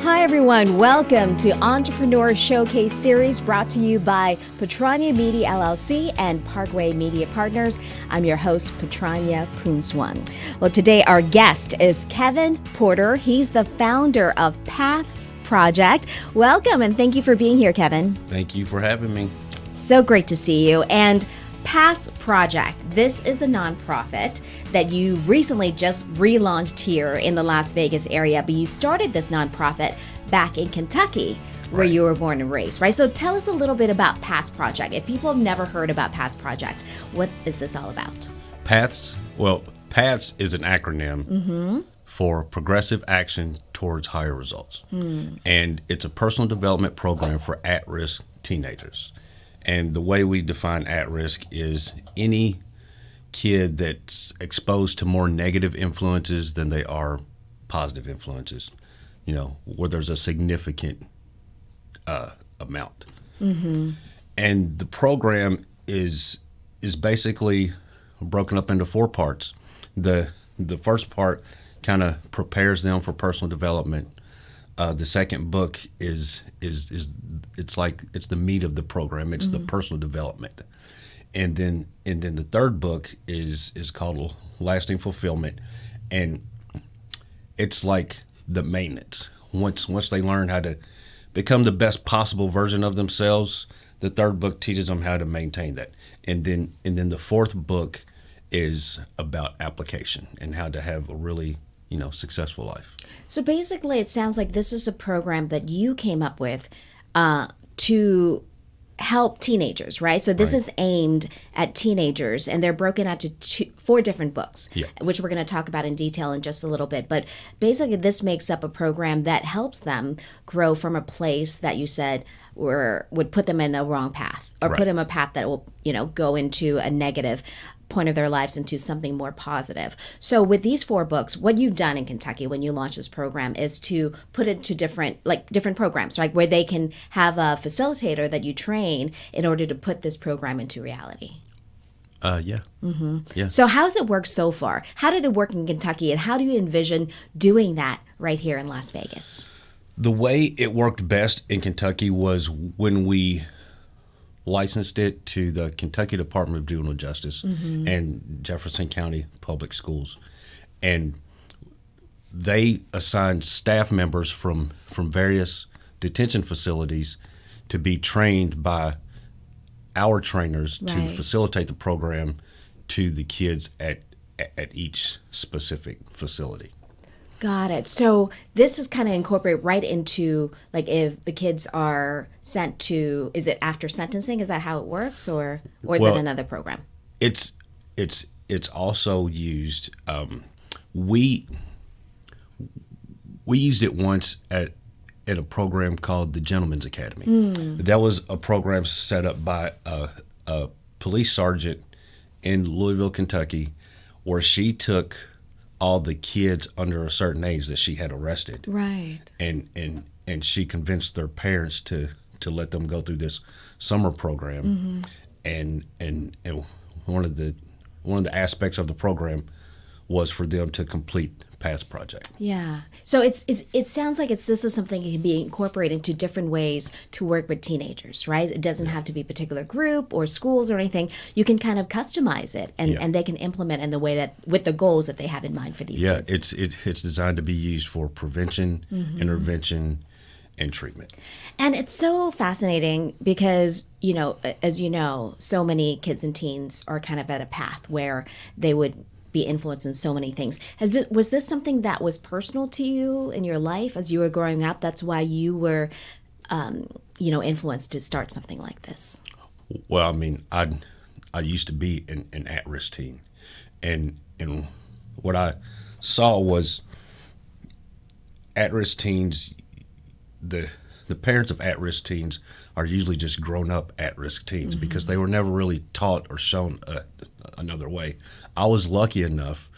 Hi, everyone. Welcome to Entrepreneur Showcase Series brought to you by Patranya Media LLC and Parkway Media Partners. I'm your host, Patranya Poonswan. Well, today our guest is Kevin Porter. He's the founder of P.A.T.H Project. Welcome, and thank you for being here, Kevin. Thank you for having me. So great to see you. And P.A.T.H Project, this is a nonprofit that you recently just relaunched here in the Las Vegas area, but you started this nonprofit back in Kentucky, where you were born and raised, right? So tell us a little bit about P.A.T.H Project. If people have never heard about P.A.T.H Project, what is this all about? P.A.T.H, P.A.T.H is an acronym for Progressive Action Towards Higher Results. And it's a personal development program for at-risk teenagers. And the way we define at-risk is any kid that's exposed to more negative influences than they are positive influences, where there's a significant amount. And the program is basically broken up into 4 parts. The first part kind of prepares them for personal development. The second book is it's the meat of the program. It's the personal development, and then the third book is called Lasting Fulfillment, and it's like the maintenance. Once they learn how to become the best possible version of themselves, the third book teaches them how to maintain that, and then the fourth book is about application and how to have a really successful life. So basically, it sounds like this is a program that you came up with to help teenagers, right? So this is aimed at teenagers, and they're broken out to 4 different books, which we're going to talk about in detail in just a little bit. But basically, this makes up a program that helps them grow from a place that you said would put them in a wrong path, or put them a path that will, go into a negative point of their lives into something more positive. So with these 4 books, what you've done in Kentucky when you launched this program is to put it to different programs, right? Where they can have a facilitator that you train in order to put this program into reality. Yeah. So how's it worked so far? How did it work in Kentucky, and how do you envision doing that right here in Las Vegas? The way it worked best in Kentucky was when we licensed it to the Kentucky Department of Juvenile Justice and Jefferson County Public Schools. And they assigned staff members from various detention facilities to be trained by our trainers to facilitate the program to the kids at each specific facility. Got it. So this is kind of incorporated right into, like, if the kids are sent to, is it after sentencing? Is that how it works, or is it another program? It's also used. We used it once at a program called the Gentleman's Academy. That was a program set up by a police sergeant in Louisville, Kentucky, where she took all the kids under a certain age that she had arrested. Right. And she convinced their parents to let them go through this summer program. And one of the aspects of the program was for them to complete P.A.T.H Project. Yeah. So it sounds like this is something that can be incorporated into different ways to work with teenagers, right? It doesn't have to be a particular group or schools or anything. You can kind of customize it, and they can implement in the way that, with the goals that they have in mind for these kids. Yeah, it's designed to be used for prevention, intervention, and treatment. And it's so fascinating because, as you know, so many kids and teens are kind of at a path where they would be influenced in so many things. Was this something that was personal to you in your life as you were growing up? That's why you were, influenced to start something like this. Well, I mean, I used to be an at-risk teen, and what I saw was at-risk teens. The parents of at-risk teens are usually just grown-up at-risk teens because they were never really taught or shown another way. I was lucky enough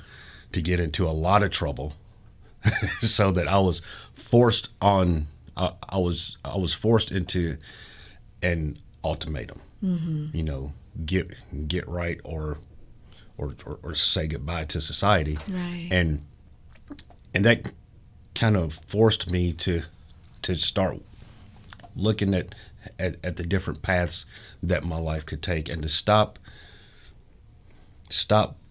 to get into a lot of trouble, so that I was forced on. I was forced into an ultimatum. Get right or say goodbye to society. Right. And that kind of forced me to to start looking at the different paths that my life could take, and to stop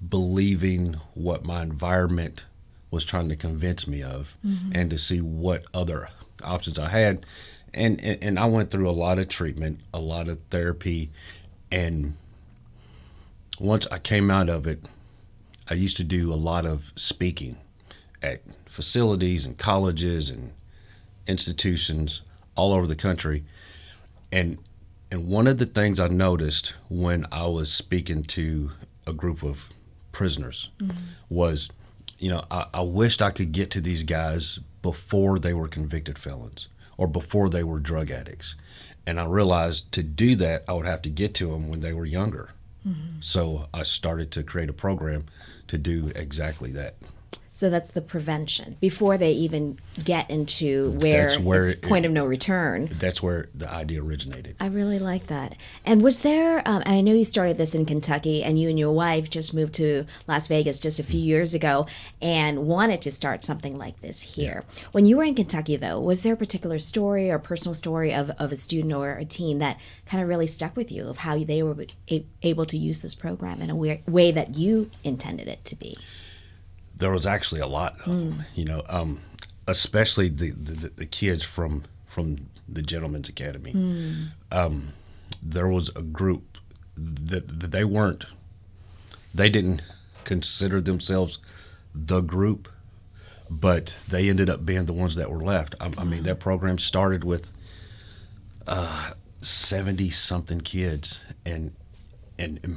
believing what my environment was trying to convince me of, and to see what other options I had. And I went through a lot of treatment, a lot of therapy, and once I came out of it, I used to do a lot of speaking at facilities and colleges and institutions all over the country. And one of the things I noticed when I was speaking to a group of prisoners was, I wished I could get to these guys before they were convicted felons or before they were drug addicts. And I realized to do that, I would have to get to them when they were younger. So I started to create a program to do exactly that. So that's the prevention before they even get into where it's point of no return. That's where the idea originated. I really like that. And was there, and I know you started this in Kentucky, and you and your wife just moved to Las Vegas just a few years ago and wanted to start something like this here. Yeah. When you were in Kentucky, though, was there a particular story or personal story of a student or a teen that kind of really stuck with you of how they were able to use this program in a way that you intended it to be? There was actually a lot of them, especially the kids from the Gentlemen's Academy. There was a group that they didn't consider themselves the group, but they ended up being the ones that were left. I mean, that program started with 70-something kids, and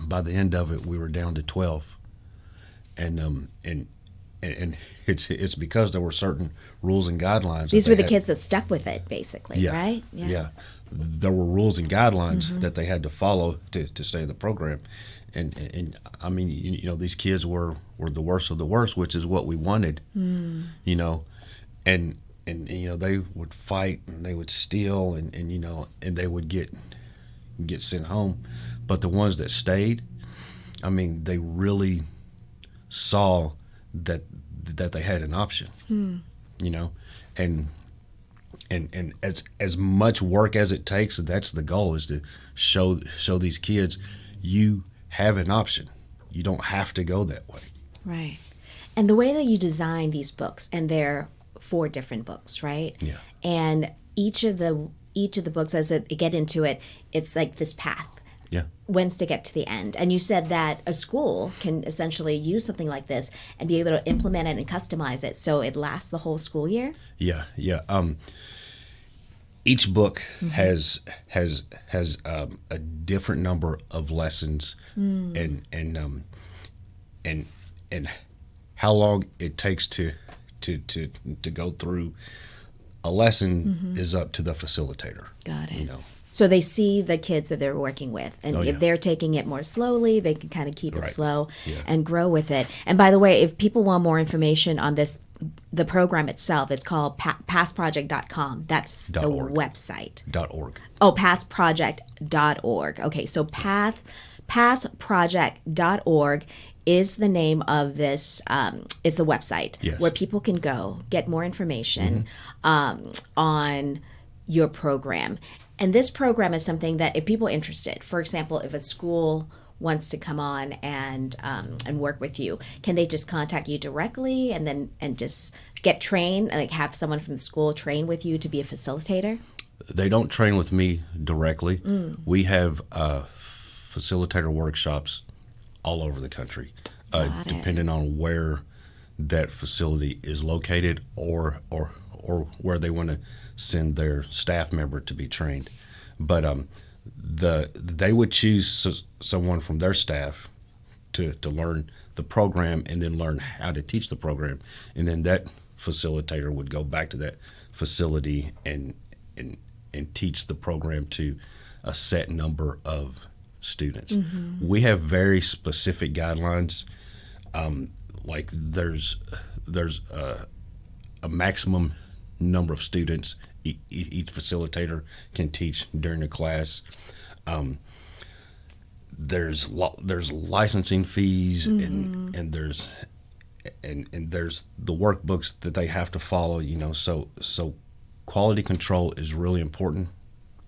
by the end of it, we were down to 12. And it's because there were certain rules and guidelines. These were the kids that stuck with it, basically, yeah, right? Yeah. There were rules and guidelines that they had to follow to stay in the program. And I mean, these kids were the worst of the worst, which is what we wanted, and they would fight and they would steal and they would get sent home. But the ones that stayed, I mean, they really saw that they had an option, and as much work as it takes, that's the goal, is to show these kids you have an option. You don't have to go that way. Right. And the way that you design these books, and they're 4 different books, right? Yeah. And each of the books, as they get into it, it's like this path. Yeah. Whence to get to the end. And you said that a school can essentially use something like this and be able to implement it and customize it so it lasts the whole school year? Yeah. Each book has a different number of lessons, and how long it takes to go through a lesson is up to the facilitator. Got it. So they see the kids that they're working with, and if they're taking it more slowly, they can kind of keep it slow and grow with it. And by the way, if people want more information on this, the program itself, it's called PATHproject.com. That's the website. .org. Oh, PATHproject.org. Okay, so PATHproject.org is the name of this, is the website where people can go get more information on your program. And this program is something that if people are interested, for example, if a school wants to come on and work with you, can they just contact you directly and just get trained, like have someone from the school train with you to be a facilitator? They don't train with me directly. We have facilitator workshops all over the country, depending on where that facility is located or where they want to send their staff member to be trained. But they would choose someone from their staff to learn the program and then learn how to teach the program, and then that facilitator would go back to that facility and teach the program to a set number of students. We have very specific guidelines. Like there's a maximum number of students each facilitator can teach during a class. There's licensing fees and there's the workbooks that they have to follow. So quality control is really important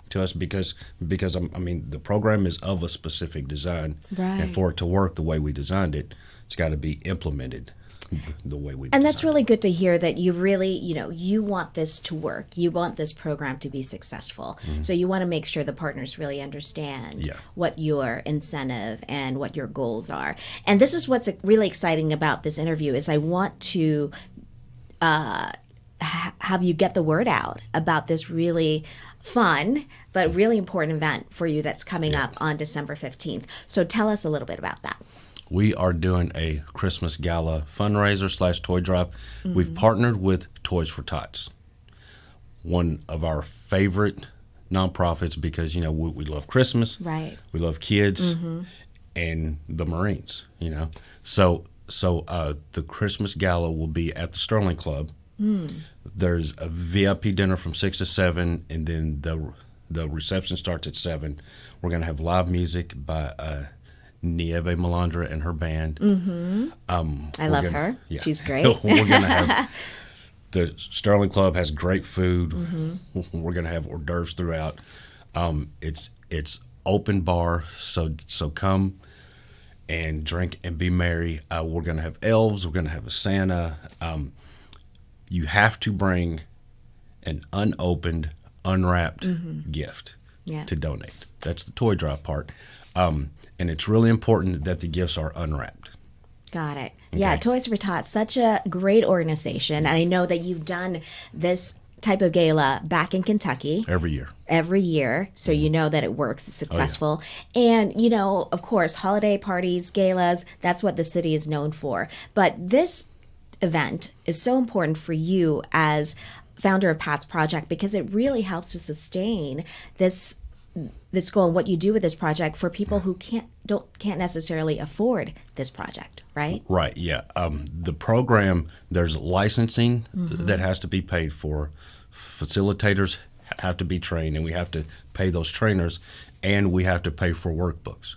to us because the program is of a specific design, Right. and for it to work the way we designed it, it's got to be implemented the way we. And that's really good to hear that you really, you want this to work. You want this program to be successful. So you want to make sure the partners really understand Yeah. what your incentive and what your goals are. And this is what's really exciting about this interview is I want to have you get the word out about this really fun but really important event for you that's coming up on December 15th. So tell us a little bit about that. We are doing a Christmas gala fundraiser / toy drive. We've partnered with Toys for Tots, one of our favorite nonprofits because, we love Christmas. Right. We love kids and the Marines, So the Christmas gala will be at the Sterling Club. There's a VIP dinner from 6 to 7, and then the reception starts at 7. We're going to have live music by Nieve Melandra and her band. I love her. Yeah. She's great. We're going to have the Sterling Club has great food. We're going to have hors d'oeuvres throughout. It's open bar, so come and drink and be merry. We're going to have elves. We're going to have a Santa. You have to bring an unopened, unwrapped gift to donate. That's the toy drive part. And it's really important that the gifts are unwrapped. Got it. Yeah, Toys for Tots, such a great organization. And I know that you've done this type of gala back in Kentucky. Every year. Every year. So you know that it works, it's successful. And, of course, holiday parties, galas, that's what the city is known for. But this event is so important for you as founder of P.A.T.H Project because it really helps to sustain this goal and what you do with this project for people who can't necessarily afford this project, right? Right, yeah. The program, there's licensing that has to be paid for. Facilitators have to be trained, and we have to pay those trainers, and we have to pay for workbooks.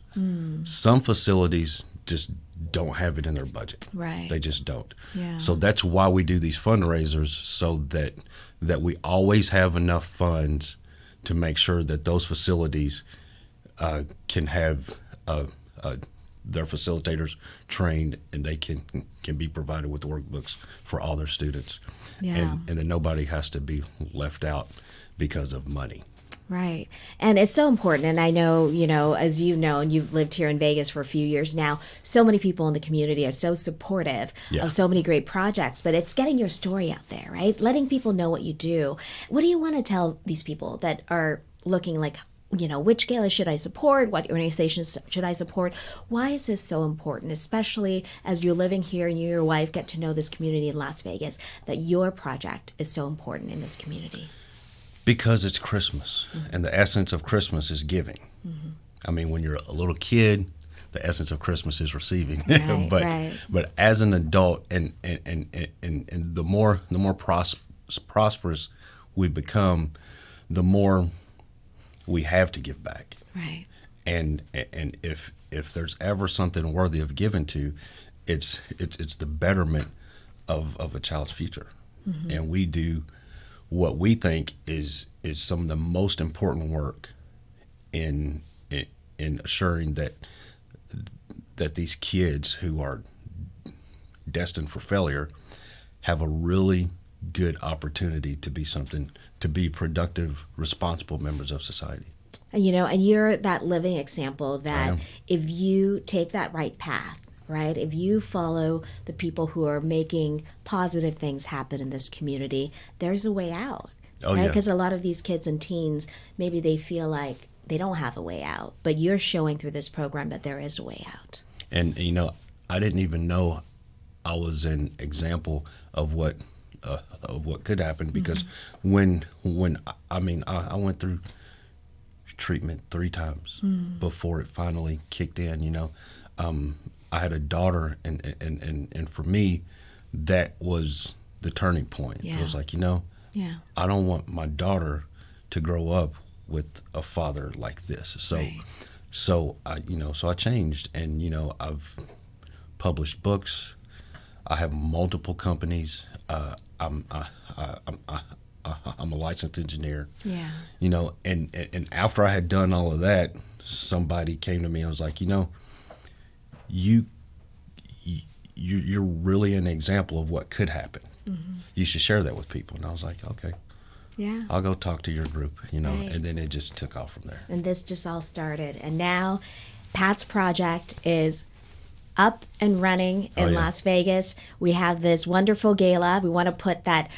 Some facilities just don't have it in their budget. Right. They just don't. Yeah. So that's why we do these fundraisers, so that we always have enough funds to make sure that those facilities can have their facilitators trained, and they can be provided with workbooks for all their students. Yeah. And then nobody has to be left out because of money. Right. And it's so important. And I know, as you know, and you've lived here in Vegas for a few years now, so many people in the community are so supportive of so many great projects, but it's getting your story out there, right? Letting people know what you do. What do you want to tell these people that are looking like, which gala should I support? What organizations should I support? Why is this so important, especially as you're living here and you and your wife get to know this community in Las Vegas, that your project is so important in this community? Because it's Christmas, and the essence of Christmas is giving. I mean, when you're a little kid, the essence of Christmas is receiving. Right, but as an adult, and the more prosperous we become, the more we have to give back. Right. And if there's ever something worthy of giving to, it's the betterment of a child's future, and we do what we think is some of the most important work in assuring that these kids who are destined for failure have a really good opportunity to be productive, responsible members of society. And you're that living example that if you take that right path, right? If you follow the people who are making positive things happen in this community, there's a way out. Oh, right? yeah. Because a lot of these kids and teens, maybe they feel like they don't have a way out, but you're showing through this program that there is a way out. And I didn't even know I was an example of what could happen, because when I went through treatment 3 times before it finally kicked in. I had a daughter, and for me, that was the turning point. Yeah. It was like, I don't want my daughter to grow up with a father like this. So I changed, and I've published books. I have multiple companies. I'm a licensed engineer. Yeah. You know, and after I had done all of that, somebody came to me and was like, you know, you're really an example of what could happen. Mm-hmm. You should share that with people. And I was like, okay. Yeah. I'll go talk to your group, you know, Right. and then it just took off from there. And this just all started. And now Pat's project is up and running in Las Vegas. We have this wonderful gala. We want to put that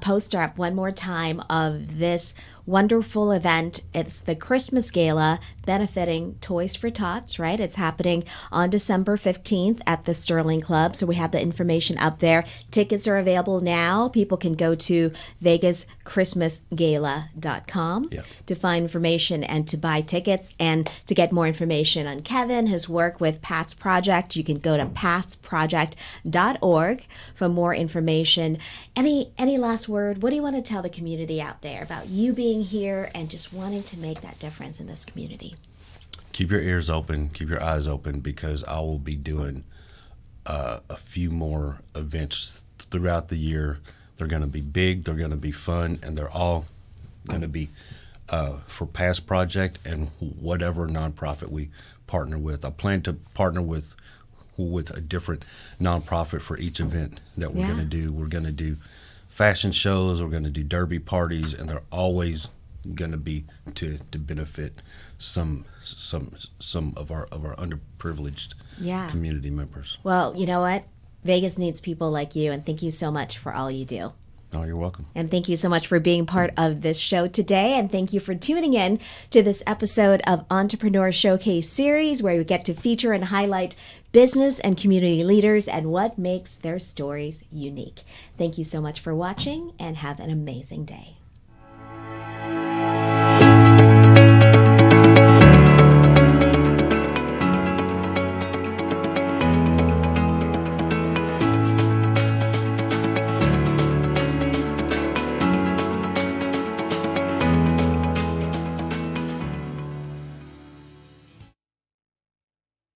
poster up one more time of this wonderful event. It's the Christmas Gala benefiting Toys for Tots, right? It's happening on December 15th at the Sterling Club. So we have the information up there. Tickets are available now. People can go to vegaschristmasgala.com to find information and to buy tickets. And to get more information on Kevin, his work with Pat's Project, you can go to patsproject.org for more information. Any last word? What do you want to tell the community out there about you being here and just wanting to make that difference in this community? Keep your ears open, keep your eyes open, because I will be doing a few more events throughout the year. They're going to be big, they're going to be fun, and they're all going to be for Pat's Project and whatever nonprofit we partner with. I plan to partner with a different nonprofit for each event that we're going to do. We're going to do fashion shows, we're going to do derby parties, and they're always going to be to benefit some of our underprivileged community members. Well, you know what? Vegas needs people like you, and thank you so much for all you do. Oh, you're welcome. And thank you so much for being part of this show today. And thank you for tuning in to this episode of Entrepreneur Showcase Series, where we get to feature and highlight business and community leaders and what makes their stories unique. Thank you so much for watching, and have an amazing day.